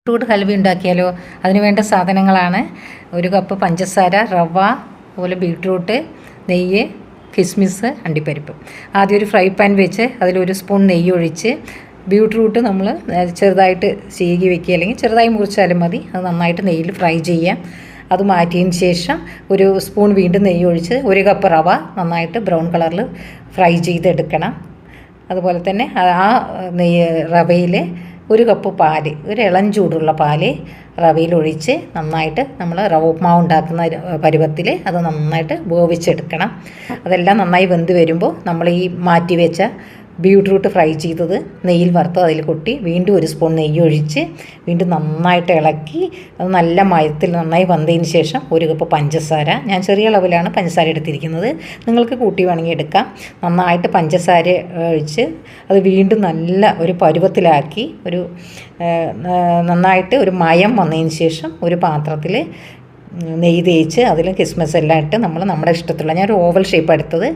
Beetroot halwa ഉണ്ടാക്കിയാലോ? അതിന് വേണ്ട സാധനങ്ങളാണ്: 1 കപ്പ് പഞ്ചസാര, റവ, അതുപോലെ ബീട്രൂട്ട്, നെയ്യ്, കിസ്മിസ്, അണ്ടിപ്പരിപ്പ്. ആദ്യം ഒരു ഫ്രൈ പാൻ വെച്ച് അതിൽ 1 സ്പൂൺ നെയ്യ് ഒഴിച്ച് ബീട്രൂട്ട് നമ്മൾ ചെറുതായിട്ട് ചീകി വെക്കുക, അല്ലെങ്കിൽ ചെറുതായി മുറിച്ചാലും മതി. അത് നന്നായിട്ട് നെയ്യിൽ ഫ്രൈ ചെയ്യാം. അത് മാറ്റിയതിന് ശേഷം 1 സ്പൂൺ വീണ്ടും നെയ്യ് ഒഴിച്ച് 1 കപ്പ് റവ നന്നായിട്ട് ബ്രൗൺ കളറിൽ ഫ്രൈ ചെയ്തെടുക്കണം. അതുപോലെ തന്നെ ആ റവയിൽ 1 കപ്പ് പാല്, ഒരു ഇളം ചൂടുള്ള പാല് റവയിൽ ഒഴിച്ച് നന്നായിട്ട് നമ്മൾ റവ ഉപ്മാവ് ഉണ്ടാക്കുന്ന പരുവത്തിൽ അത് നന്നായിട്ട് വേവിച്ചെടുക്കണം. അതെല്ലാം നന്നായി വെന്ത് വരുമ്പോൾ നമ്മൾ ഈ മാറ്റി വെച്ച ബീട്രൂട്ട് ഫ്രൈ ചെയ്തത് നെയ്യിൽ വറുത്ത് അതിൽ കൊട്ടി വീണ്ടും 1 സ്പൂൺ നെയ്യ് ഒഴിച്ച് വീണ്ടും നന്നായിട്ട് ഇളക്കി അത് നല്ല മയത്തിൽ നന്നായി വന്നതിന് ശേഷം 1 കപ്പ് പഞ്ചസാര, ഞാൻ ചെറിയ അളവിലാണ് പഞ്ചസാര എടുത്തിരിക്കുന്നത്, നിങ്ങൾക്ക് കൂട്ടി വേണമെങ്കിൽ എടുക്കാം. നന്നായിട്ട് പഞ്ചസാര ഒഴിച്ച് അത് വീണ്ടും നല്ല ഒരു പരുവത്തിലാക്കി നന്നായിട്ട് ഒരു മയം വന്നതിന് ശേഷം ഒരു പാത്രത്തിൽ നെയ്യ് തേച്ച് അതിൽ കിസ്മിസ് എല്ലാം ഇട്ട് നമ്മുടെ ഇഷ്ടത്തിലുള്ള, ഞാൻ ഒരു ഓവൽ ഷേപ്പ് എടുത്തത്.